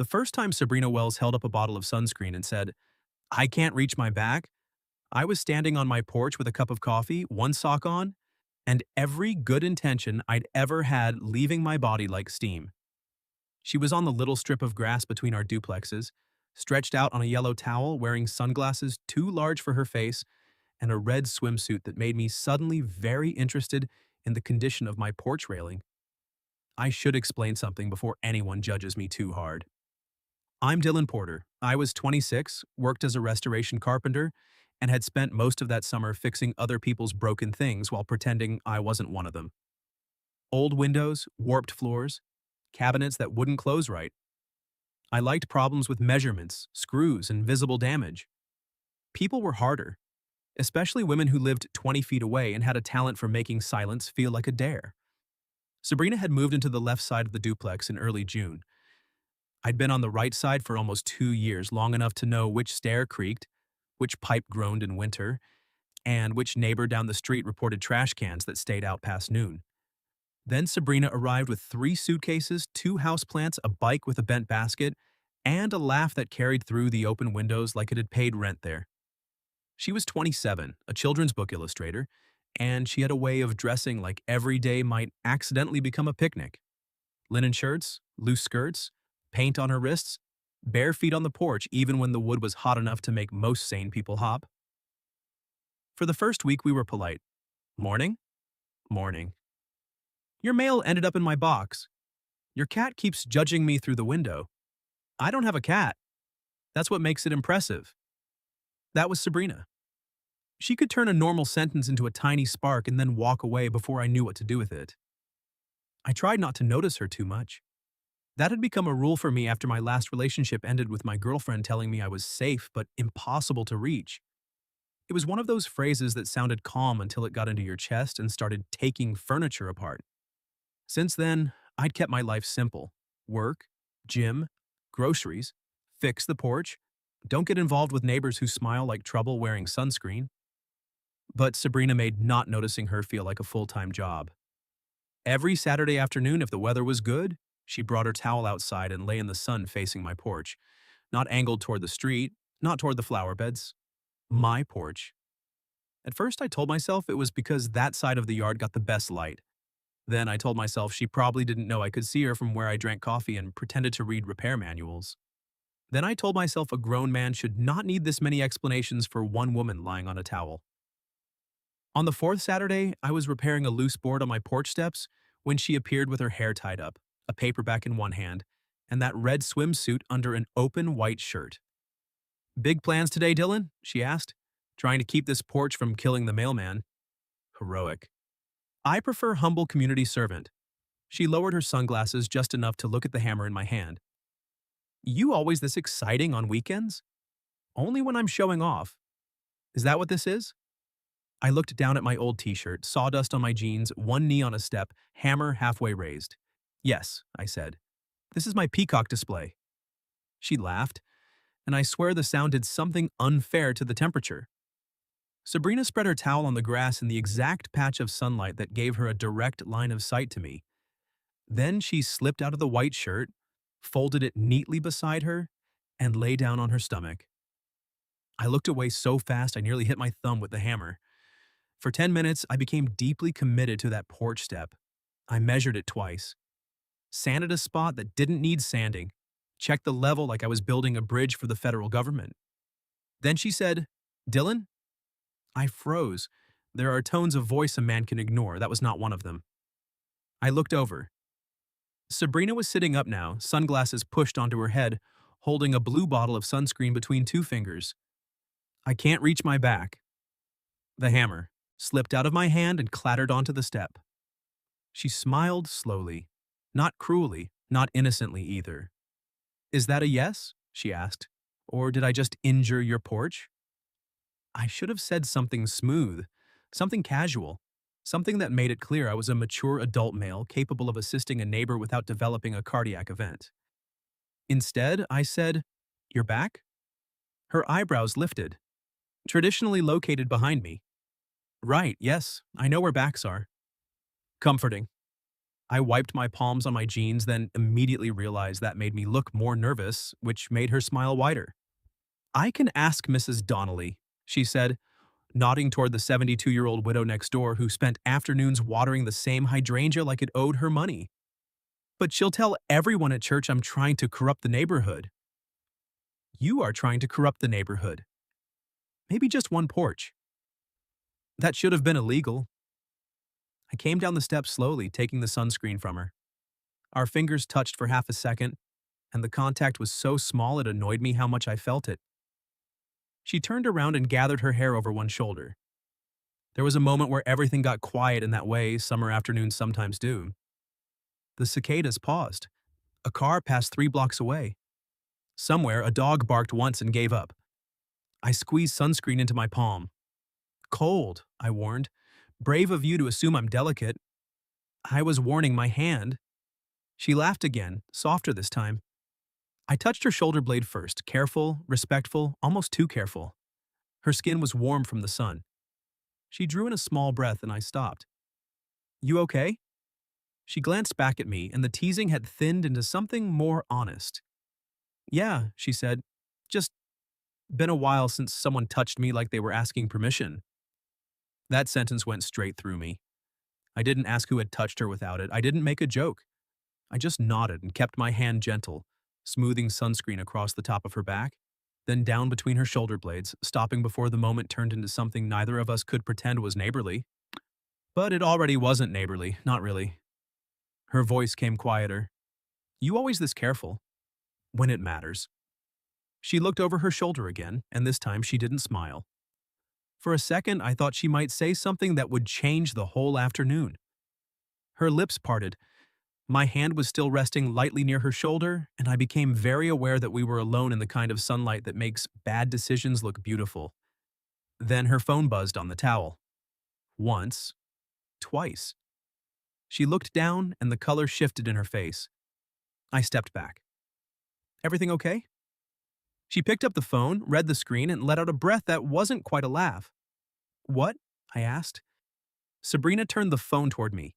The first time Sabrina Wells held up a bottle of sunscreen and said, "I can't reach my back," I was standing on my porch with a cup of coffee, one sock on, and every good intention I'd ever had leaving my body like steam. She was on the little strip of grass between our duplexes, stretched out on a yellow towel, wearing sunglasses too large for her face, and a red swimsuit that made me suddenly very interested in the condition of my porch railing. I should explain something before anyone judges me too hard. I'm Dylan Porter. I was 26, worked as a restoration carpenter, and had spent most of that summer fixing other people's broken things while pretending I wasn't one of them. Old windows, warped floors, cabinets that wouldn't close right. I liked problems with measurements, screws, and visible damage. People were harder, especially women who lived 20 feet away and had a talent for making silence feel like a dare. Sabrina had moved into the left side of the duplex in early June. I'd been on the right side for almost 2 years, long enough to know which stair creaked, which pipe groaned in winter, and which neighbor down the street reported trash cans that stayed out past noon. Then Sabrina arrived with 3 suitcases, 2 houseplants, a bike with a bent basket, and a laugh that carried through the open windows like it had paid rent there. She was 27, a children's book illustrator, and she had a way of dressing like every day might accidentally become a picnic. Linen shirts, loose skirts, paint on her wrists, bare feet on the porch even when the wood was hot enough to make most sane people hop. For the first week we were polite. Morning? Morning. Your mail ended up in my box. Your cat keeps judging me through the window. I don't have a cat. That's what makes it impressive. That was Sabrina. She could turn a normal sentence into a tiny spark and then walk away before I knew what to do with it. I tried not to notice her too much. That had become a rule for me after my last relationship ended with my girlfriend telling me I was safe but impossible to reach. It was one of those phrases that sounded calm until it got into your chest and started taking furniture apart. Since then, I'd kept my life simple. Work, gym, groceries, fix the porch, don't get involved with neighbors who smile like trouble wearing sunscreen. But Sabrina made not noticing her feel like a full-time job. Every Saturday afternoon, if the weather was good, she brought her towel outside and lay in the sun facing my porch, not angled toward the street, not toward the flower beds. My porch. At first I told myself it was because that side of the yard got the best light. Then I told myself she probably didn't know I could see her from where I drank coffee and pretended to read repair manuals. Then I told myself a grown man should not need this many explanations for one woman lying on a towel. On the fourth Saturday, I was repairing a loose board on my porch steps when she appeared with her hair tied up, a paperback in one hand, and that red swimsuit under an open white shirt. "Big plans today, Dylan?" she asked, trying to keep this porch from killing the mailman. Heroic. I prefer humble community servant. She lowered her sunglasses just enough to look at the hammer in my hand. "You always this exciting on weekends?" "Only when I'm showing off." "Is that what this is?" I looked down at my old t-shirt, sawdust on my jeans, one knee on a step, hammer halfway raised. "Yes," I said. "This is my peacock display." She laughed, and I swear the sound did something unfair to the temperature. Sabrina spread her towel on the grass in the exact patch of sunlight that gave her a direct line of sight to me. Then she slipped out of the white shirt, folded it neatly beside her, and lay down on her stomach. I looked away so fast I nearly hit my thumb with the hammer. For 10 minutes, I became deeply committed to that porch step. I measured it twice. Sanded a spot that didn't need sanding. Checked the level like I was building a bridge for the federal government. Then she said, "Dylan?" I froze. There are tones of voice a man can ignore. That was not one of them. I looked over. Sabrina was sitting up now, sunglasses pushed onto her head, holding a blue bottle of sunscreen between 2 fingers. "I can't reach my back." The hammer slipped out of my hand and clattered onto the step. She smiled slowly, not cruelly, not innocently either. "Is that a yes?" she asked. "Or did I just injure your porch?" I should have said something smooth, something casual, something that made it clear I was a mature adult male capable of assisting a neighbor without developing a cardiac event. Instead, I said, "Your back?" Her eyebrows lifted. "Traditionally located behind me." "Right, yes, I know where backs are." "Comforting." I wiped my palms on my jeans, then immediately realized that made me look more nervous, which made her smile wider. "I can ask Mrs. Donnelly," she said, nodding toward the 72-year-old widow next door who spent afternoons watering the same hydrangea like it owed her money. "But she'll tell everyone at church I'm trying to corrupt the neighborhood." "You are trying to corrupt the neighborhood. Maybe just one porch. That should have been illegal." I came down the steps slowly, taking the sunscreen from her. Our fingers touched for half a second, and the contact was so small it annoyed me how much I felt it. She turned around and gathered her hair over one shoulder. There was a moment where everything got quiet in that way summer afternoons sometimes do. The cicadas paused. A car passed 3 blocks away. Somewhere, a dog barked once and gave up. I squeezed sunscreen into my palm. "Cold," I warned. "Brave of you to assume I'm delicate." I was warning my hand. She laughed again, softer this time. I touched her shoulder blade first, careful, respectful, almost too careful. Her skin was warm from the sun. She drew in a small breath and I stopped. "You okay?" She glanced back at me and the teasing had thinned into something more honest. "Yeah," she said. "Just been a while since someone touched me like they were asking permission." That sentence went straight through me. I didn't ask who had touched her without it. I didn't make a joke. I just nodded and kept my hand gentle, smoothing sunscreen across the top of her back, then down between her shoulder blades, stopping before the moment turned into something neither of us could pretend was neighborly. But it already wasn't neighborly, not really. Her voice came quieter. "You always this careful." "When it matters." She looked over her shoulder again, and this time she didn't smile. For a second, I thought she might say something that would change the whole afternoon. Her lips parted. My hand was still resting lightly near her shoulder, and I became very aware that we were alone in the kind of sunlight that makes bad decisions look beautiful. Then her phone buzzed on the towel. Once. Twice. She looked down, and the color shifted in her face. I stepped back. "Everything okay?" She picked up the phone, read the screen, and let out a breath that wasn't quite a laugh. "What?" I asked. Sabrina turned the phone toward me.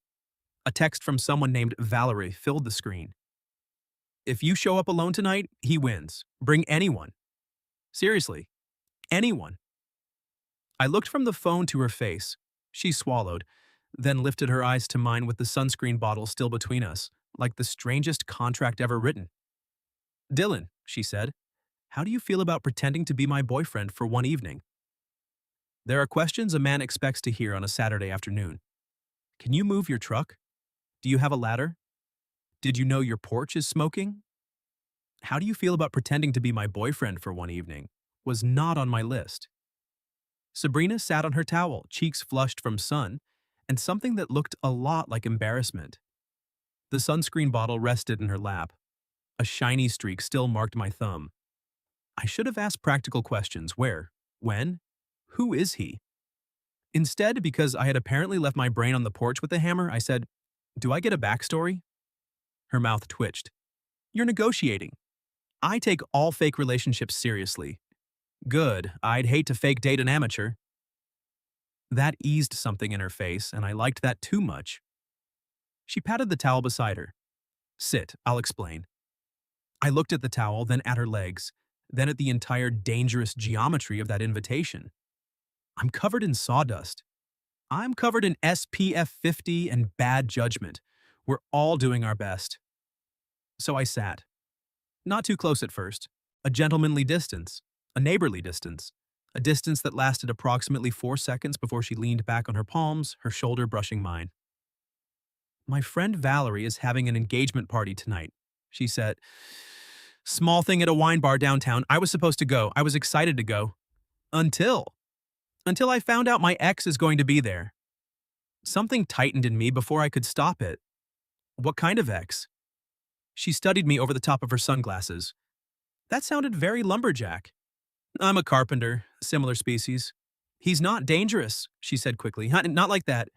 A text from someone named Valerie filled the screen. "If you show up alone tonight, he wins. Bring anyone. Seriously, anyone." I looked from the phone to her face. She swallowed, then lifted her eyes to mine with the sunscreen bottle still between us, like the strangest contract ever written. "Dylan," she said, "how do you feel about pretending to be my boyfriend for one evening?" There are questions a man expects to hear on a Saturday afternoon. Can you move your truck? Do you have a ladder? Did you know your porch is smoking? How do you feel about pretending to be my boyfriend for one evening? Was not on my list. Sabrina sat on her towel, cheeks flushed from sun, and something that looked a lot like embarrassment. The sunscreen bottle rested in her lap. A shiny streak still marked my thumb. I should have asked practical questions. Where? When? Who is he? Instead, because I had apparently left my brain on the porch with the hammer, I said, "Do I get a backstory?" Her mouth twitched. "You're negotiating. I take all fake relationships seriously." "Good. I'd hate to fake date an amateur." That eased something in her face, and I liked that too much. She patted the towel beside her. "Sit, I'll explain." I looked at the towel, then at her legs, then at the entire dangerous geometry of that invitation. I'm covered in sawdust. I'm covered in SPF 50 and bad judgment. We're all doing our best. So I sat. Not too close at first. A gentlemanly distance. A neighborly distance. A distance that lasted approximately 4 seconds before she leaned back on her palms, her shoulder brushing mine. "My friend Valerie is having an engagement party tonight," she said. "Small thing at a wine bar downtown. I was supposed to go. I was excited to go. Until I found out my ex is going to be there." Something tightened in me before I could stop it. "What kind of ex?" She studied me over the top of her sunglasses. That sounded very lumberjack. "I'm a carpenter, similar species." "He's not dangerous," she said quickly. Not like that.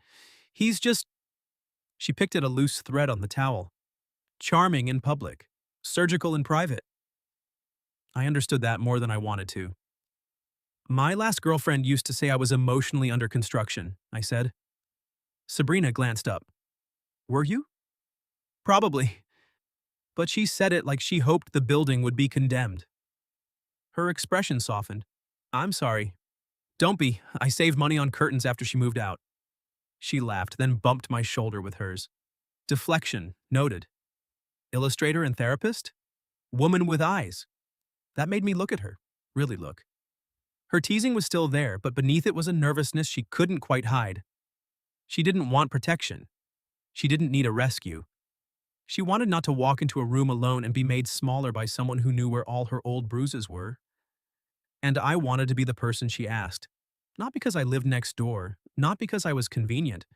He's just..." She picked at a loose thread on the towel. "Charming in public. Surgical in private." I understood that more than I wanted to. "My last girlfriend used to say I was emotionally under construction," I said. Sabrina glanced up. "Were you?" Probably. But she said it like she hoped the building would be condemned. Her expression softened. I'm sorry. Don't be. I saved money on curtains after she moved out. She laughed, then bumped my shoulder with hers. Deflection, noted. Illustrator and therapist? Woman with eyes. That made me look at her. Really look. Her teasing was still there, but beneath it was a nervousness she couldn't quite hide. She didn't want protection. She didn't need a rescue. She wanted not to walk into a room alone and be made smaller by someone who knew where all her old bruises were. And I wanted to be the person she asked. Not because I lived next door, not because I was convenient,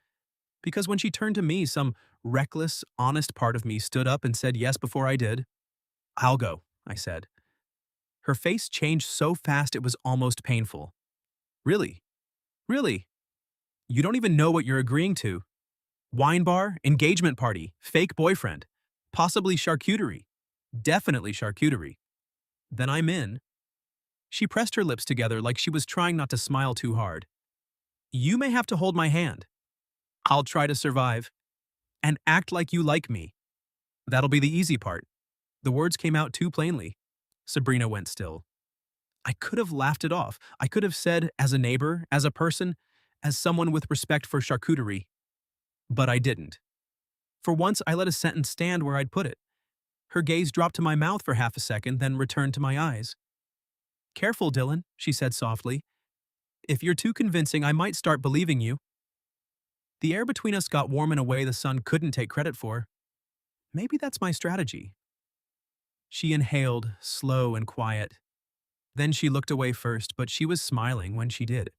because when she turned to me, some reckless, honest part of me stood up and said yes before I did. I'll go, I said. Her face changed so fast it was almost painful. Really? Really? You don't even know what you're agreeing to. Wine bar, engagement party, fake boyfriend, possibly charcuterie. Definitely charcuterie. Then I'm in. She pressed her lips together like she was trying not to smile too hard. You may have to hold my hand. I'll try to survive. And act like you like me. That'll be the easy part. The words came out too plainly. Sabrina went still. I could have laughed it off. I could have said, as a neighbor, as a person, as someone with respect for charcuterie. But I didn't. For once, I let a sentence stand where I'd put it. Her gaze dropped to my mouth for half a second, then returned to my eyes. Careful, Dylan, she said softly. If you're too convincing, I might start believing you. The air between us got warm in a way the sun couldn't take credit for. Maybe that's my strategy. She inhaled, slow and quiet. Then she looked away first, but she was smiling when she did.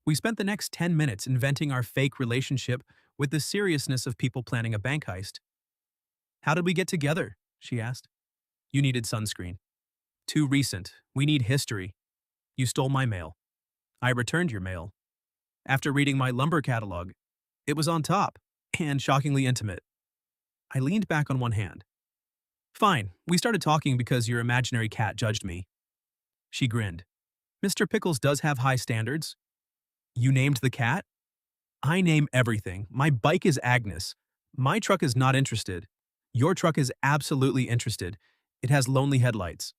We spent the next 10 minutes inventing our fake relationship with the seriousness of people planning a bank heist. How did we get together? She asked. You needed sunscreen. Too recent. We need history. You stole my mail. I returned your mail. After reading my lumber catalog, it was on top and shockingly intimate. I leaned back on one hand. Fine, we started talking because your imaginary cat judged me. She grinned. Mr. Pickles does have high standards. You named the cat? I name everything. My bike is Agnes. My truck is not interested. Your truck is absolutely interested. It has lonely headlights.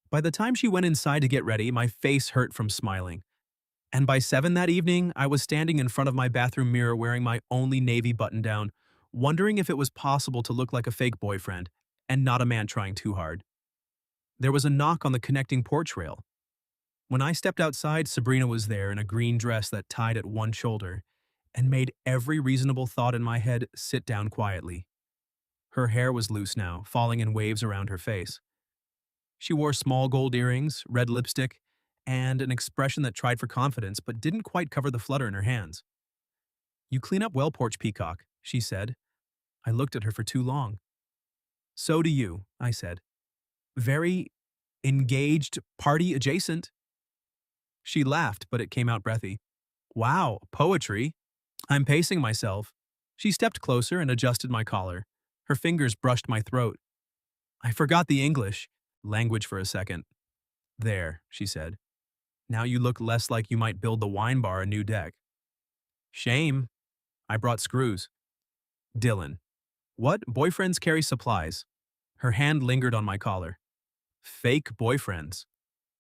By the time she went inside to get ready, my face hurt from smiling. And by 7 that evening, I was standing in front of my bathroom mirror wearing my only navy button-down, wondering if it was possible to look like a fake boyfriend and not a man trying too hard. There was a knock on the connecting porch rail. When I stepped outside, Sabrina was there in a green dress that tied at one shoulder and made every reasonable thought in my head sit down quietly. Her hair was loose now, falling in waves around her face. She wore small gold earrings, red lipstick, and an expression that tried for confidence but didn't quite cover the flutter in her hands. You clean up well, Porch Peacock, she said. I looked at her for too long. So do you, I said. Very engaged, party adjacent. She laughed, but it came out breathy. Wow, poetry. I'm pacing myself. She stepped closer and adjusted my collar. Her fingers brushed my throat. I forgot the English language for a second. There, she said. Now you look less like you might build the wine bar a new deck. Shame. I brought screws. Dylan. What? Boyfriends carry supplies. Her hand lingered on my collar. Fake boyfriends.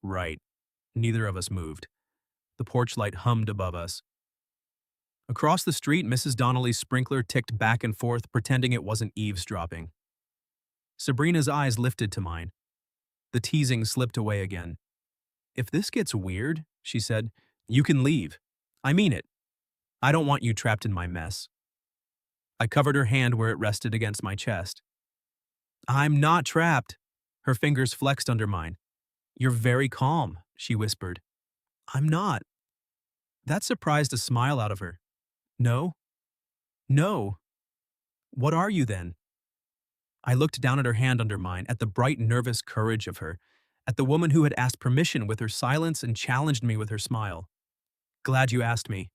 Right. Neither of us moved. The porch light hummed above us. Across the street, Mrs. Donnelly's sprinkler ticked back and forth, pretending it wasn't eavesdropping. Sabrina's eyes lifted to mine. The teasing slipped away again. If this gets weird, she said, you can leave. I mean it. I don't want you trapped in my mess. I covered her hand where it rested against my chest. I'm not trapped. Her fingers flexed under mine. You're very calm, she whispered. I'm not. That surprised a smile out of her. No? No. What are you then? I looked down at her hand under mine, at the bright, nervous courage of her, at the woman who had asked permission with her silence and challenged me with her smile. Glad you asked me.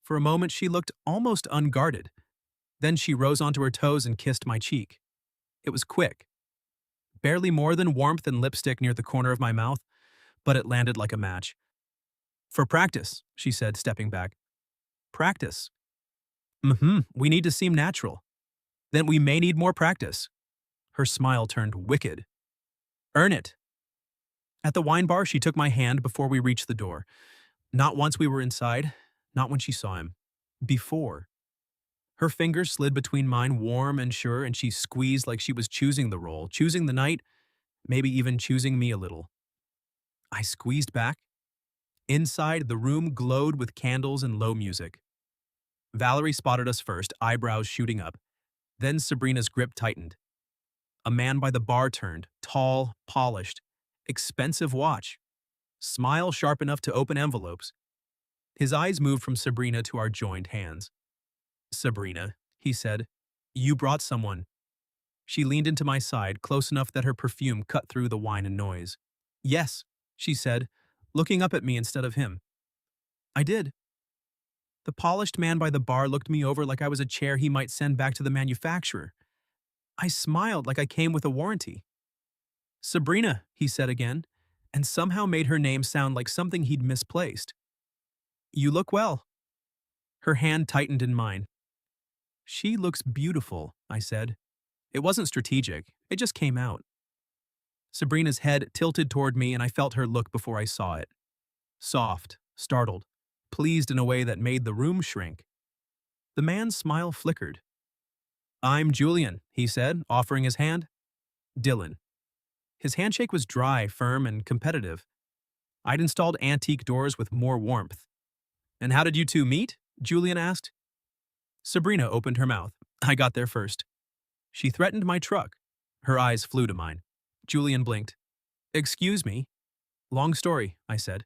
For a moment, she looked almost unguarded. Then she rose onto her toes and kissed my cheek. It was quick. Barely more than warmth and lipstick near the corner of my mouth, but it landed like a match. For practice, she said, stepping back. Practice. We need to seem natural. Then we may need more practice. Her smile turned wicked. Earn it. At the wine bar, she took my hand before we reached the door. Not once we were inside, not when she saw him. Before. Her fingers slid between mine, warm and sure, and she squeezed like she was choosing the role, choosing the night, maybe even choosing me a little. I squeezed back. Inside, the room glowed with candles and low music. Valerie spotted us first, eyebrows shooting up. Then Sabrina's grip tightened. A man by the bar turned, tall, polished, expensive watch, smile sharp enough to open envelopes. His eyes moved from Sabrina to our joined hands. Sabrina, he said, you brought someone. She leaned into my side, close enough that her perfume cut through the wine and noise. Yes, she said, looking up at me instead of him. I did. The polished man by the bar looked me over like I was a chair he might send back to the manufacturer. I smiled like I came with a warranty. Sabrina, he said again, and somehow made her name sound like something he'd misplaced. You look well. Her hand tightened in mine. She looks beautiful, I said. It wasn't strategic, it just came out. Sabrina's head tilted toward me and I felt her look before I saw it. Soft, startled, pleased in a way that made the room shrink. The man's smile flickered. I'm Julian, he said, offering his hand. Dylan. His handshake was dry, firm, and competitive. I'd installed antique doors with more warmth. And how did you two meet? Julian asked. Sabrina opened her mouth. I got there first. She threatened my truck. Her eyes flew to mine. Julian blinked. Excuse me. Long story, I said.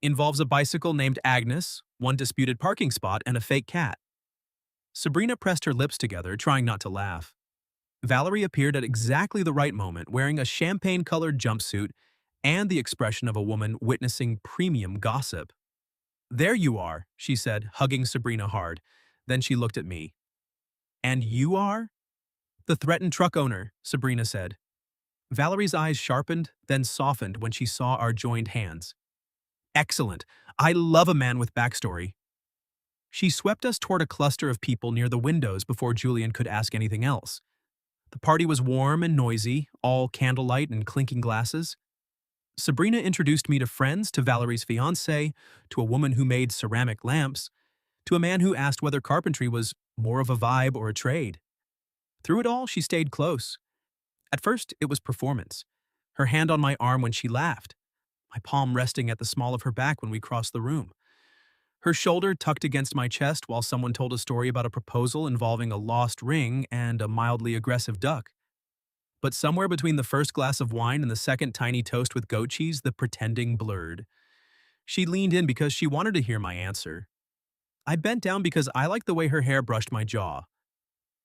Involves a bicycle named Agnes, one disputed parking spot, and a fake cat. Sabrina pressed her lips together, trying not to laugh. Valerie appeared at exactly the right moment, wearing a champagne-colored jumpsuit and the expression of a woman witnessing premium gossip. There you are, she said, hugging Sabrina hard. Then she looked at me. And you are? The threatened truck owner, Sabrina said. Valerie's eyes sharpened, then softened when she saw our joined hands. Excellent. I love a man with backstory. She swept us toward a cluster of people near the windows before Julian could ask anything else. The party was warm and noisy, all candlelight and clinking glasses. Sabrina introduced me to friends, to Valerie's fiancé, to a woman who made ceramic lamps, to a man who asked whether carpentry was more of a vibe or a trade. Through it all, she stayed close. At first, it was performance. Her hand on my arm when she laughed, my palm resting at the small of her back when we crossed the room. Her shoulder tucked against my chest while someone told a story about a proposal involving a lost ring and a mildly aggressive duck. But somewhere between the first glass of wine and the second tiny toast with goat cheese, the pretending blurred. She leaned in because she wanted to hear my answer. I bent down because I liked the way her hair brushed my jaw.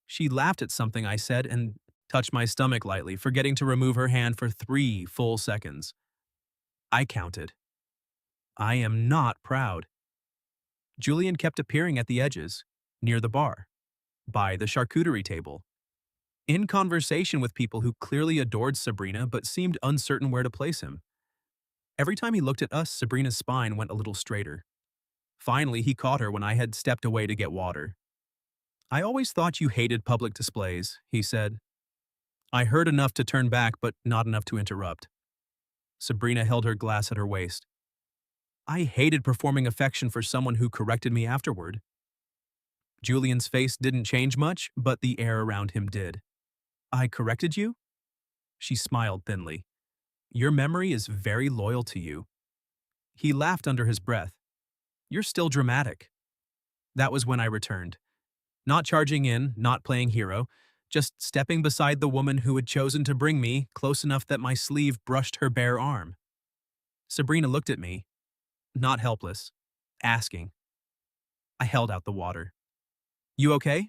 She laughed at something I said and touched my stomach lightly, forgetting to remove her hand for 3 full seconds. I counted. I am not proud. Julian kept appearing at the edges, near the bar, by the charcuterie table, in conversation with people who clearly adored Sabrina but seemed uncertain where to place him. Every time he looked at us, Sabrina's spine went a little straighter. Finally, he caught her when I had stepped away to get water. I always thought you hated public displays, he said. I heard enough to turn back, but not enough to interrupt. Sabrina held her glass at her waist. I hated performing affection for someone who corrected me afterward. Julian's face didn't change much, but the air around him did. I corrected you? She smiled thinly. Your memory is very loyal to you. He laughed under his breath. You're still dramatic. That was when I returned. Not charging in, not playing hero, just stepping beside the woman who had chosen to bring me close enough that my sleeve brushed her bare arm. Sabrina looked at me, not helpless, asking. I held out the water. You okay?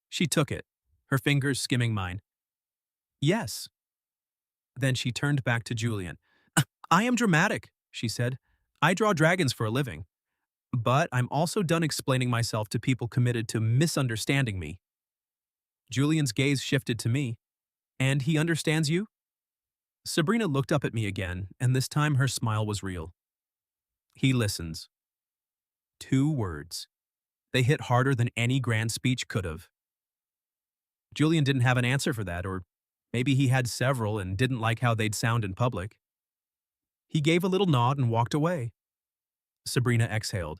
She took it, her fingers skimming mine. Yes. Then she turned back to Julian. I am dramatic, she said. I draw dragons for a living. But I'm also done explaining myself to people committed to misunderstanding me. Julian's gaze shifted to me. And he understands you? Sabrina looked up at me again, and this time her smile was real. He listens. 2 words. They hit harder than any grand speech could have. Julian didn't have an answer for that, or maybe he had several and didn't like how they'd sound in public. He gave a little nod and walked away. Sabrina exhaled.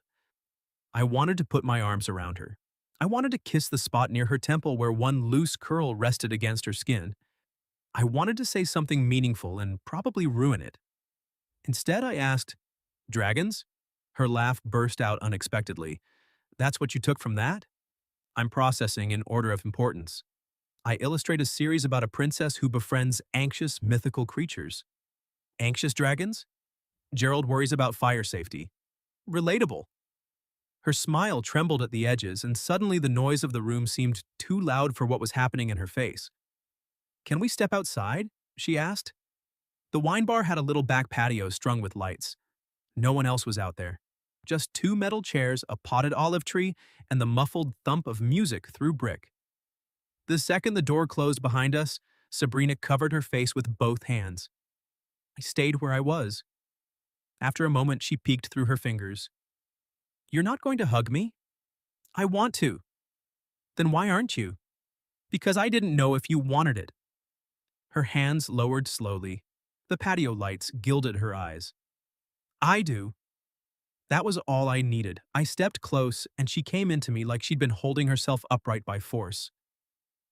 I wanted to put my arms around her. I wanted to kiss the spot near her temple where one loose curl rested against her skin. I wanted to say something meaningful and probably ruin it. Instead, I asked, "Dragons?" Her laugh burst out unexpectedly. "That's what you took from that?" I'm processing in order of importance. I illustrate a series about a princess who befriends anxious, mythical creatures. Anxious dragons? Gerald worries about fire safety. Relatable. Her smile trembled at the edges, and suddenly the noise of the room seemed too loud for what was happening in her face. "Can we step outside?" she asked. The wine bar had a little back patio strung with lights. No one else was out there. Just two metal chairs, a potted olive tree, and the muffled thump of music through brick. The second the door closed behind us, Sabrina covered her face with both hands. I stayed where I was. After a moment, she peeked through her fingers. "You're not going to hug me?" "I want to." "Then why aren't you?" "Because I didn't know if you wanted it." Her hands lowered slowly. The patio lights gilded her eyes. "I do." That was all I needed. I stepped close, and she came into me like she'd been holding herself upright by force.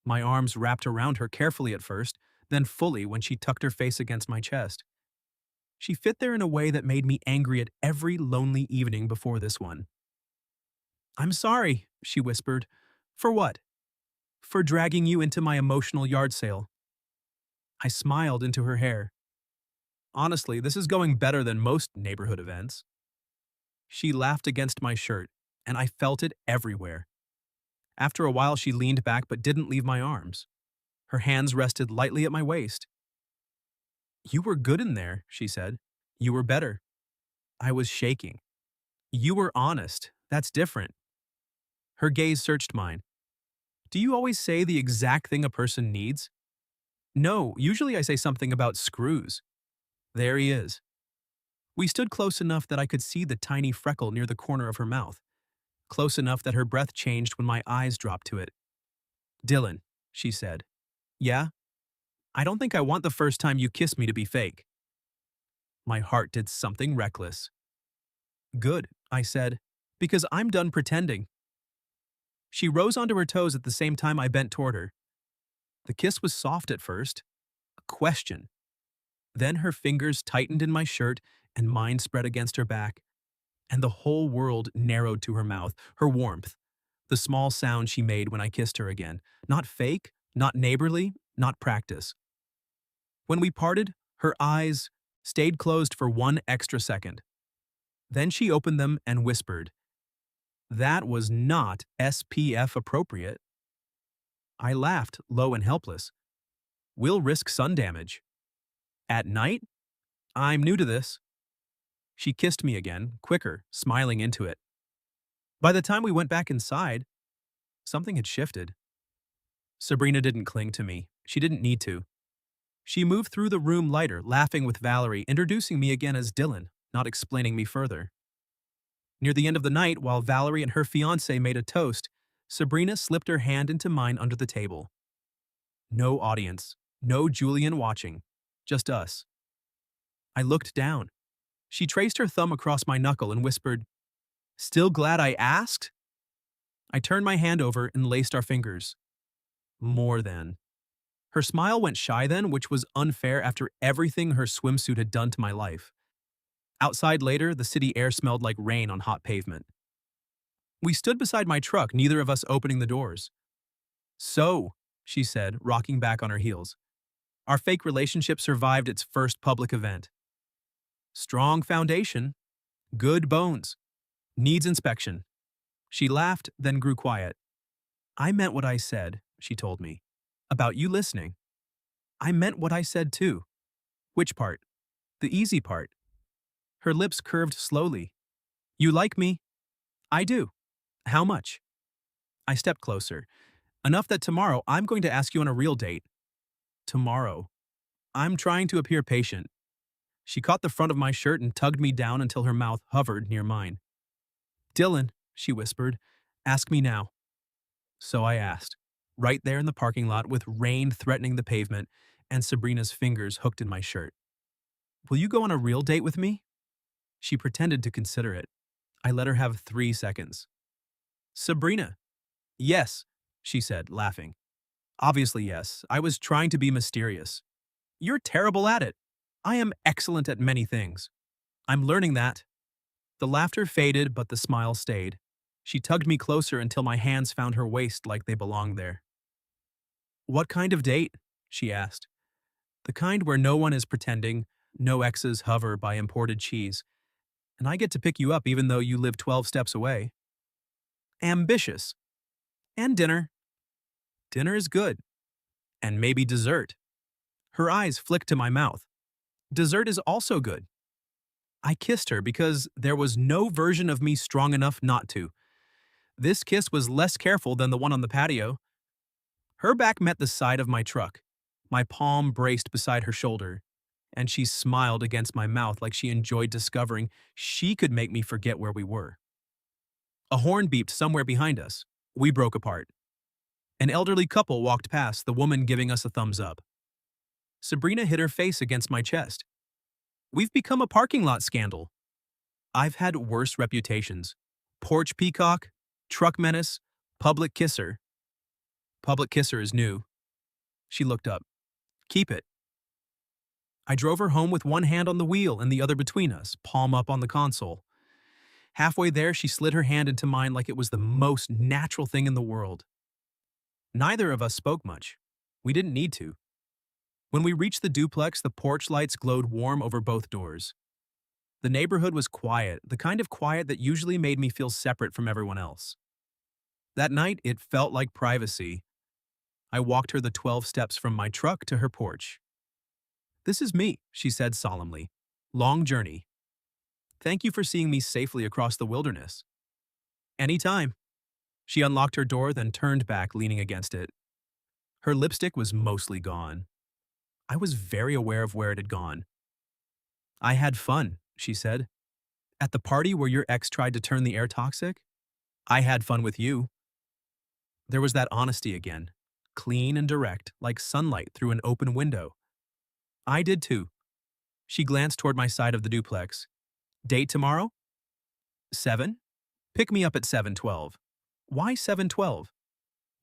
My arms wrapped around her carefully at first, then fully when she tucked her face against my chest. She fit there in a way that made me angry at every lonely evening before this one. "I'm sorry," she whispered. "For what?" "For dragging you into my emotional yard sale." I smiled into her hair. "Honestly, this is going better than most neighborhood events." She laughed against my shirt, and I felt it everywhere. After a while, she leaned back but didn't leave my arms. Her hands rested lightly at my waist. "You were good in there," she said. "You were better." I was shaking. "You were honest. That's different." Her gaze searched mine. "Do you always say the exact thing a person needs?" "No, usually I say something about screws." There he is. We stood close enough that I could see the tiny freckle near the corner of her mouth. Close enough that her breath changed when my eyes dropped to it. "Dylan," she said. "Yeah? I don't think I want the first time you kiss me to be fake." My heart did something reckless. "Good," I said, "because I'm done pretending." She rose onto her toes at the same time I bent toward her. The kiss was soft at first, a question. Then her fingers tightened in my shirt and mine spread against her back, and the whole world narrowed to her mouth, her warmth, the small sound she made when I kissed her again. Not fake, not neighborly, not practice. When we parted, her eyes stayed closed for one extra second. Then she opened them and whispered, "That was not SPF appropriate." I laughed, low and helpless. "We'll risk sun damage." "At night? I'm new to this." She kissed me again, quicker, smiling into it. By the time we went back inside, something had shifted. Sabrina didn't cling to me. She didn't need to. She moved through the room lighter, laughing with Valerie, introducing me again as Dylan, not explaining me further. Near the end of the night, while Valerie and her fiancé made a toast, Sabrina slipped her hand into mine under the table. No audience, no Julian watching, just us. I looked down. She traced her thumb across my knuckle and whispered, "Still glad I asked?" I turned my hand over and laced our fingers. More than. Her smile went shy then, which was unfair after everything her swimsuit had done to my life. Outside later, the city air smelled like rain on hot pavement. We stood beside my truck, neither of us opening the doors. "So," she said, rocking back on her heels, "our fake relationship survived its first public event." "Strong foundation. Good bones. Needs inspection." She laughed, then grew quiet. "I meant what I said," she told me. "About you listening." "I meant what I said too." "Which part?" "The easy part." Her lips curved slowly. "You like me?" "I do." "How much?" I stepped closer. "Enough that tomorrow I'm going to ask you on a real date." "Tomorrow." I'm trying to appear patient. She caught the front of my shirt and tugged me down until her mouth hovered near mine. "Dylan," she whispered, "ask me now." So I asked. right there in the parking lot with rain threatening the pavement and Sabrina's fingers hooked in my shirt. Will you go on a real date with me? She pretended to consider it. I let her have 3 seconds. Sabrina. Yes, she said, laughing. Obviously, yes. I was trying to be mysterious. You're terrible at it. I am excellent at many things. I'm learning that. The laughter faded, but the smile stayed. She tugged me closer until my hands found her waist like they belonged there. What kind of date? She asked. The kind where no one is pretending, no exes hover by imported cheese, and I get to pick you up even though you live 12 steps away. Ambitious. And dinner. Dinner is good. And maybe dessert. Her eyes flicked to my mouth. Dessert is also good. I kissed her because there was no version of me strong enough not to. This kiss was less careful than the one on the patio. Her back met the side of my truck, my palm braced beside her shoulder, and she smiled against my mouth like she enjoyed discovering she could make me forget where we were. A horn beeped somewhere behind us. We broke apart. An elderly couple walked past, the woman giving us a thumbs up. Sabrina hit her face against my chest. We've become a parking lot scandal. I've had worse reputations. Porch peacock, truck menace, public kisser. Public kisser is new. She looked up. Keep it. I drove her home with one hand on the wheel and the other between us, palm up on the console. Halfway there, she slid her hand into mine like it was the most natural thing in the world. Neither of us spoke much. We didn't need to. When we reached the duplex, the porch lights glowed warm over both doors. The neighborhood was quiet, the kind of quiet that usually made me feel separate from everyone else. That night, it felt like privacy. I walked her the 12 steps from my truck to her porch. This is me, she said solemnly. Long journey. Thank you for seeing me safely across the wilderness. Anytime. She unlocked her door, then turned back, leaning against it. Her lipstick was mostly gone. I was very aware of where it had gone. I had fun, she said. At the party where your ex tried to turn the air toxic? I had fun with you. There was that honesty again, clean and direct, like sunlight through an open window. I did too. She glanced toward my side of the duplex. Date tomorrow? 7? Pick me up at 7:12. Why 7:12?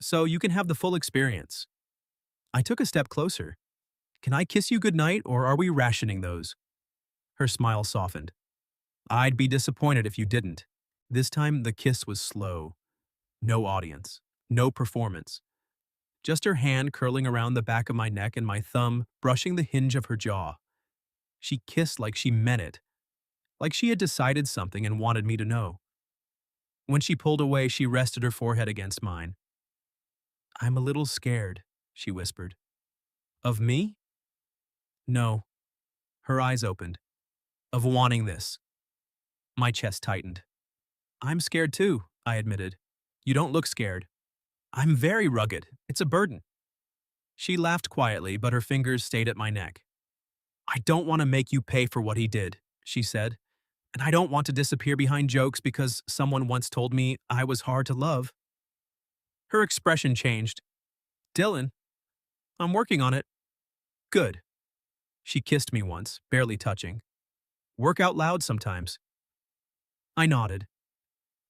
So you can have the full experience. I took a step closer. Can I kiss you goodnight, or are we rationing those? Her smile softened. I'd be disappointed if you didn't. This time the kiss was slow. No audience. No performance. Just her hand curling around the back of my neck and my thumb brushing the hinge of her jaw. She kissed like she meant it. Like she had decided something and wanted me to know. When she pulled away, she rested her forehead against mine. I'm a little scared, she whispered. Of me? No. Her eyes opened. Of wanting this. My chest tightened. I'm scared too, I admitted. You don't look scared. I'm very rugged. It's a burden. She laughed quietly, but her fingers stayed at my neck. I don't want to make you pay for what he did, she said. And I don't want to disappear behind jokes because someone once told me I was hard to love. Her expression changed. Dylan, I'm working on it. Good. She kissed me once, barely touching. Work out loud sometimes. I nodded.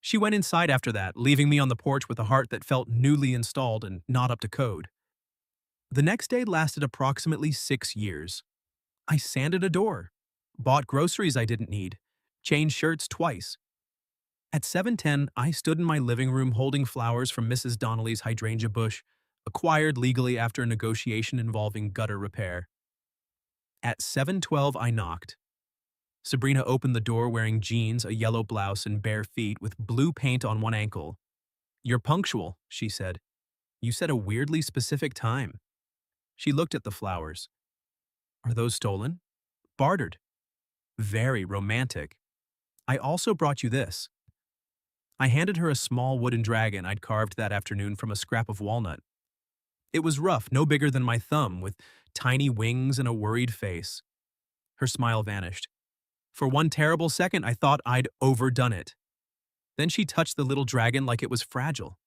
She went inside after that, leaving me on the porch with a heart that felt newly installed and not up to code. The next day lasted approximately 6 years. I sanded a door, bought groceries I didn't need, changed shirts twice. At 7:10, I stood in my living room holding flowers from Mrs. Donnelly's hydrangea bush, acquired legally after a negotiation involving gutter repair. At 7:12, I knocked. Sabrina opened the door wearing jeans, a yellow blouse, and bare feet with blue paint on one ankle. You're punctual, she said. You said a weirdly specific time. She looked at the flowers. Are those stolen? Bartered. Very romantic. I also brought you this. I handed her a small wooden dragon I'd carved that afternoon from a scrap of walnut. It was rough, no bigger than my thumb, with tiny wings and a worried face. Her smile vanished. For one terrible second, I thought I'd overdone it. Then she touched the little dragon like it was fragile.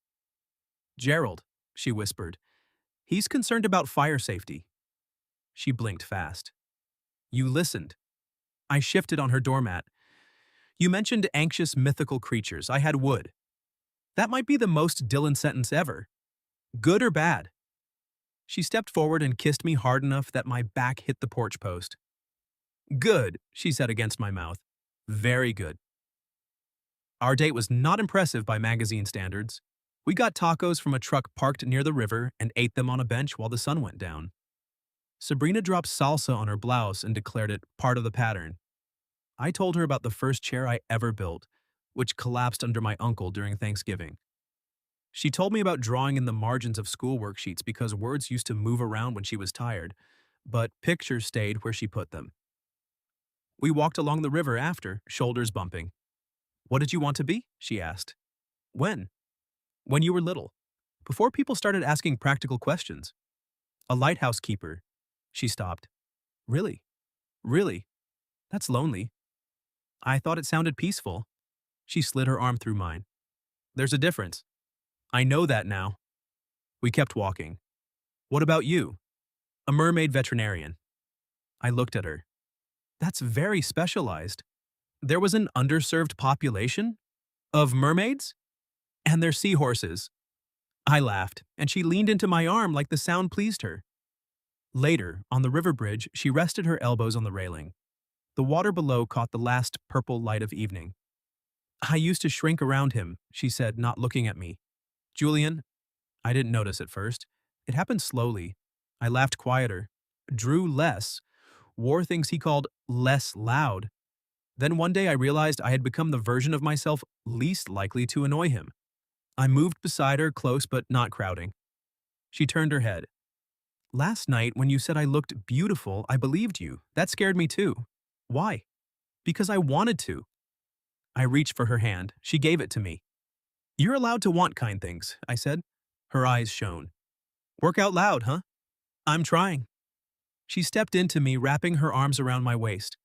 Gerald, she whispered. He's concerned about fire safety. She blinked fast. You listened. I shifted on her doormat. You mentioned anxious mythical creatures. I had wood. That might be the most Dylan sentence ever. Good or bad? She stepped forward and kissed me hard enough that my back hit the porch post. Good, she said against my mouth. Very good. Our date was not impressive by magazine standards. We got tacos from a truck parked near the river and ate them on a bench while the sun went down. Sabrina dropped salsa on her blouse and declared it part of the pattern. I told her about the first chair I ever built, which collapsed under my uncle during Thanksgiving. She told me about drawing in the margins of school worksheets because words used to move around when she was tired, but pictures stayed where she put them. We walked along the river after, shoulders bumping. What did you want to be? She asked. When? When you were little. Before people started asking practical questions. A lighthouse keeper. She stopped. Really? Really? That's lonely. I thought it sounded peaceful. She slid her arm through mine. There's a difference. I know that now. We kept walking. What about you? A mermaid veterinarian. I looked at her. That's very specialized. There was an underserved population? Of mermaids? And their seahorses. I laughed, and she leaned into my arm like the sound pleased her. Later, on the river bridge, she rested her elbows on the railing. The water below caught the last purple light of evening. I used to shrink around him, she said, not looking at me. Julian? I didn't notice at first. It happened slowly. I laughed quieter, drew less, wore things he called less loud. Then one day I realized I had become the version of myself least likely to annoy him. I moved beside her, close but not crowding. She turned her head. Last night, when you said I looked beautiful, I believed you. That scared me too. Why? Because I wanted to. I reached for her hand. She gave it to me. You're allowed to want kind things, I said. Her eyes shone. Work out loud, huh? I'm trying. She stepped into me, wrapping her arms around my waist.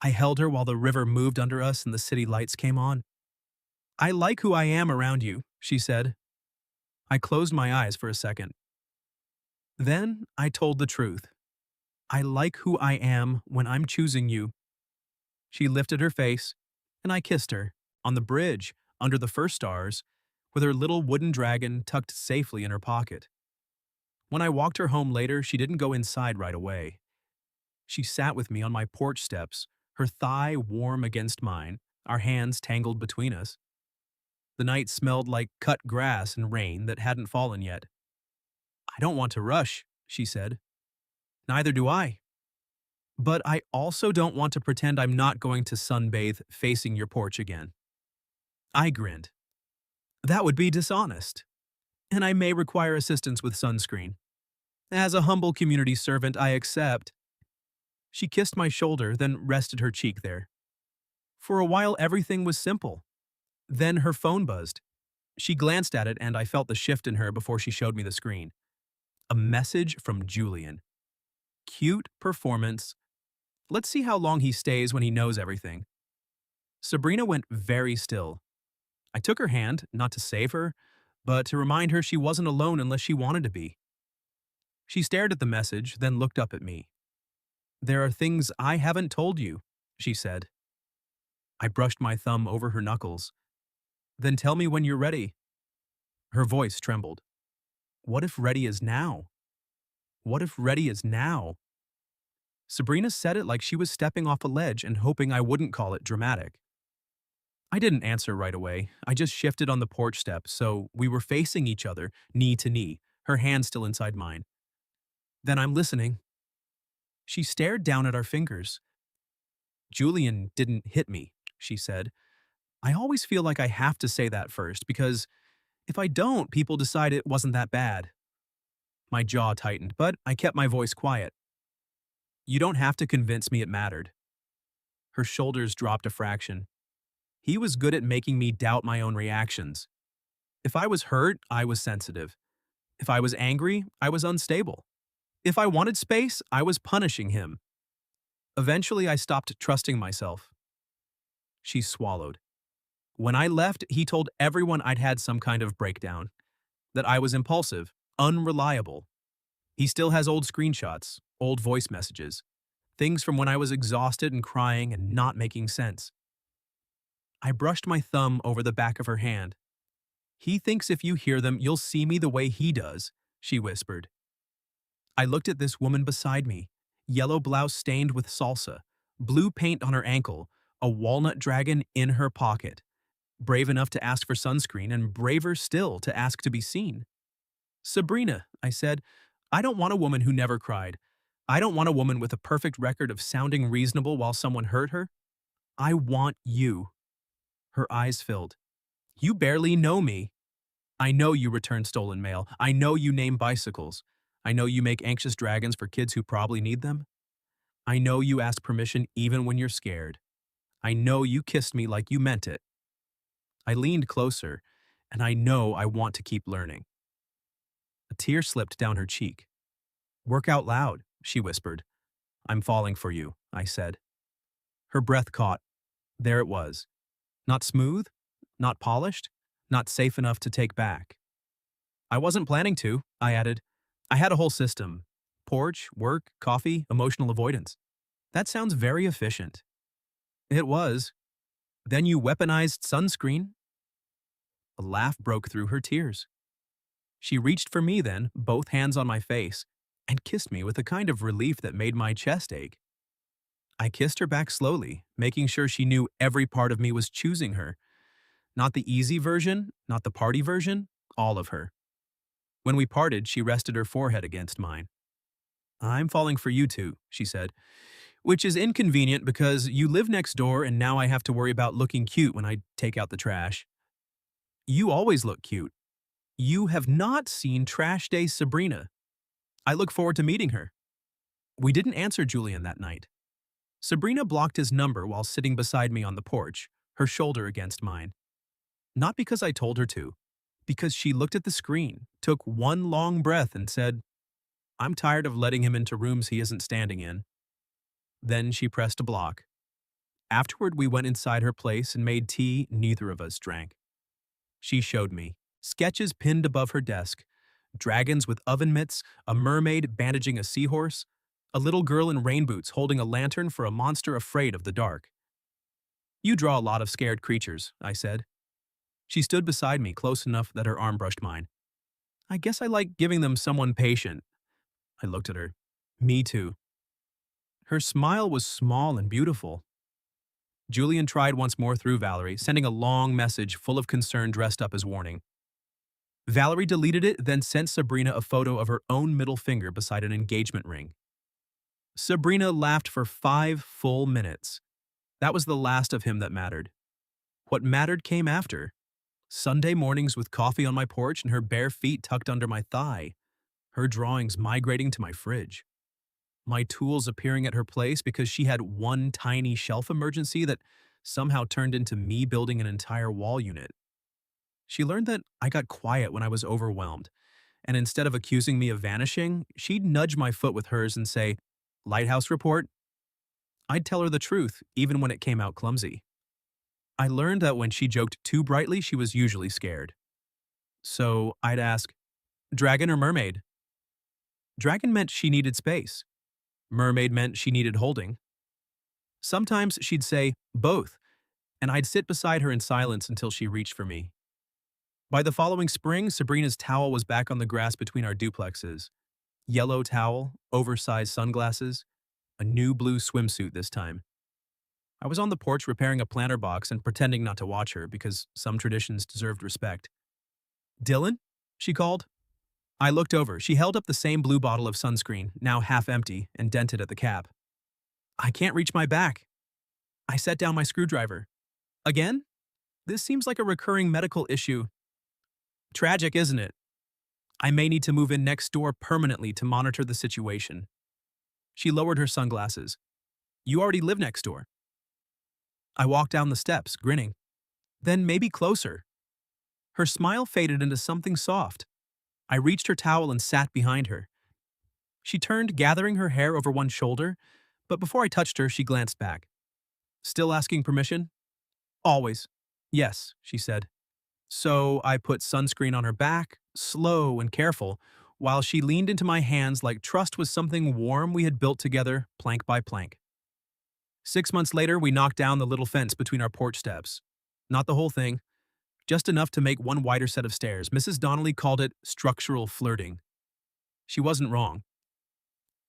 I held her while the river moved under us and the city lights came on. I like who I am around you, she said. I closed my eyes for a second. Then I told the truth. I like who I am when I'm choosing you. She lifted her face, and I kissed her, on the bridge, under the first stars, with her little wooden dragon tucked safely in her pocket. When I walked her home later, she didn't go inside right away. She sat with me on my porch steps, her thigh warm against mine, our hands tangled between us. The night smelled like cut grass and rain that hadn't fallen yet. I don't want to rush, she said. Neither do I. But I also don't want to pretend I'm not going to sunbathe facing your porch again. I grinned. That would be dishonest. And I may require assistance with sunscreen. As a humble community servant, I accept. She kissed my shoulder, then rested her cheek there. For a while, everything was simple. Then her phone buzzed. She glanced at it, and I felt the shift in her before she showed me the screen. A message from Julian. Cute performance. Let's see how long he stays when he knows everything. Sabrina went very still. I took her hand, not to save her, but to remind her she wasn't alone unless she wanted to be. She stared at the message, then looked up at me. There are things I haven't told you, she said. I brushed my thumb over her knuckles. Then tell me when you're ready. Her voice trembled. What if ready is now? What if ready is now? Sabrina said it like she was stepping off a ledge and hoping I wouldn't call it dramatic. I didn't answer right away. I just shifted on the porch step, so we were facing each other, knee to knee, her hand still inside mine. Then I'm listening. She stared down at our fingers. Julian didn't hit me, she said. I always feel like I have to say that first, because if I don't, people decide it wasn't that bad. My jaw tightened, but I kept my voice quiet. You don't have to convince me it mattered. Her shoulders dropped a fraction. He was good at making me doubt my own reactions. If I was hurt, I was sensitive. If I was angry, I was unstable. If I wanted space, I was punishing him. Eventually, I stopped trusting myself. She swallowed. When I left, he told everyone I'd had some kind of breakdown, that I was impulsive, unreliable. He still has old screenshots, old voice messages, things from when I was exhausted and crying and not making sense. I brushed my thumb over the back of her hand. He thinks if you hear them, you'll see me the way he does, she whispered. I looked at this woman beside me, yellow blouse stained with salsa, blue paint on her ankle, a walnut dragon in her pocket, brave enough to ask for sunscreen and braver still to ask to be seen. Sabrina, I said, I don't want a woman who never cried. I don't want a woman with a perfect record of sounding reasonable while someone hurt her. I want you. Her eyes filled. You barely know me. I know you return stolen mail. I know you name bicycles. I know you make anxious dragons for kids who probably need them. I know you ask permission even when you're scared. I know you kissed me like you meant it. I leaned closer, and I know I want to keep learning. A tear slipped down her cheek. Work out loud, she whispered. I'm falling for you, I said. Her breath caught. There it was. Not smooth, not polished, not safe enough to take back. I wasn't planning to, I added. I had a whole system. Porch, work, coffee, emotional avoidance. That sounds very efficient. It was. Then you weaponized sunscreen. A laugh broke through her tears. She reached for me then, both hands on my face, and kissed me with a kind of relief that made my chest ache. I kissed her back slowly, making sure she knew every part of me was choosing her. Not the easy version, not the party version, all of her. When we parted, she rested her forehead against mine. I'm falling for you too, she said, which is inconvenient because you live next door and now I have to worry about looking cute when I take out the trash. You always look cute. You have not seen Trash Day Sabrina. I look forward to meeting her. We didn't answer Julian that night. Sabrina blocked his number while sitting beside me on the porch, her shoulder against mine. Not because I told her to, because she looked at the screen, took one long breath and said, I'm tired of letting him into rooms he isn't standing in. Then she pressed a block. Afterward, we went inside her place and made tea neither of us drank. She showed me sketches pinned above her desk, dragons with oven mitts, a mermaid bandaging a seahorse, a little girl in rain boots holding a lantern for a monster afraid of the dark. You draw a lot of scared creatures, I said. She stood beside me close enough that her arm brushed mine. I guess I like giving them someone patient. I looked at her. Me too. Her smile was small and beautiful. Julian tried once more through Valerie, sending a long message full of concern dressed up as warning. Valerie deleted it, then sent Sabrina a photo of her own middle finger beside an engagement ring. Sabrina laughed for 5 full minutes. That was the last of him that mattered. What mattered came after. Sunday mornings with coffee on my porch and her bare feet tucked under my thigh. Her drawings migrating to my fridge. My tools appearing at her place because she had one tiny shelf emergency that somehow turned into me building an entire wall unit. She learned that I got quiet when I was overwhelmed, and instead of accusing me of vanishing, she'd nudge my foot with hers and say, Lighthouse report? I'd tell her the truth, even when it came out clumsy. I learned that when she joked too brightly, she was usually scared. So I'd ask, dragon or mermaid? Dragon meant she needed space. Mermaid meant she needed holding. Sometimes she'd say, both, and I'd sit beside her in silence until she reached for me. By the following spring, Sabrina's towel was back on the grass between our duplexes. Yellow towel, oversized sunglasses, a new blue swimsuit this time. I was on the porch repairing a planter box and pretending not to watch her because some traditions deserved respect. Dylan? She called. I looked over. She held up the same blue bottle of sunscreen, now half empty and dented at the cap. I can't reach my back. I set down my screwdriver. Again? This seems like a recurring medical issue. Tragic, isn't it? I may need to move in next door permanently to monitor the situation. She lowered her sunglasses. You already live next door. I walked down the steps, grinning. Then maybe closer. Her smile faded into something soft. I reached her towel and sat behind her. She turned, gathering her hair over one shoulder, but before I touched her, she glanced back. Still asking permission? Always. Yes, she said. So I put sunscreen on her back, slow and careful, while she leaned into my hands like trust was something warm we had built together, plank by plank. 6 months later, we knocked down the little fence between our porch steps. Not the whole thing, just enough to make one wider set of stairs. Mrs. Donnelly called it structural flirting. She wasn't wrong.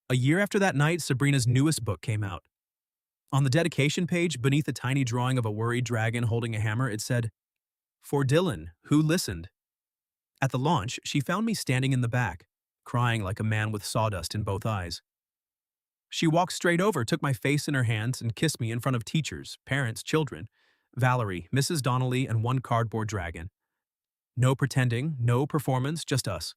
A year after that night, Sabrina's newest book came out. On the dedication page, beneath a tiny drawing of a worried dragon holding a hammer, it said, "For Dylan, who listened." At the launch, she found me standing in the back, crying like a man with sawdust in both eyes. She walked straight over, took my face in her hands, and kissed me in front of teachers, parents, children, Valerie, Mrs. Donnelly, and one cardboard dragon. No pretending, no performance, just us.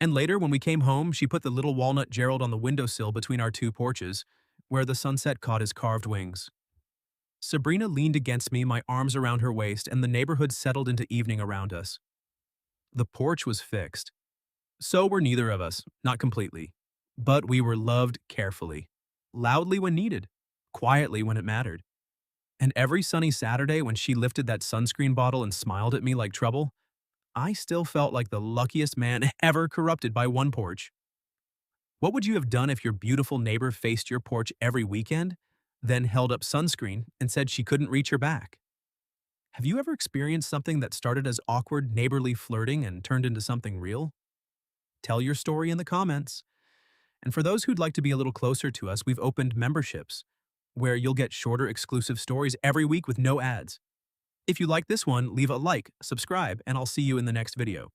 And later, when we came home, she put the little walnut Gerald on the windowsill between our two porches, where the sunset caught his carved wings. Sabrina leaned against me, my arms around her waist, and the neighborhood settled into evening around us. The porch was fixed. So were neither of us, not completely. But we were loved carefully, loudly when needed, quietly when it mattered. And every sunny Saturday when she lifted that sunscreen bottle and smiled at me like trouble, I still felt like the luckiest man ever corrupted by one porch. What would you have done if your beautiful neighbor faced your porch every weekend, then held up sunscreen and said she couldn't reach her back? Have you ever experienced something that started as awkward neighborly flirting and turned into something real? Tell your story in the comments. And for those who'd like to be a little closer to us, we've opened memberships, where you'll get shorter exclusive stories every week with no ads. If you like this one, leave a like, subscribe, and I'll see you in the next video.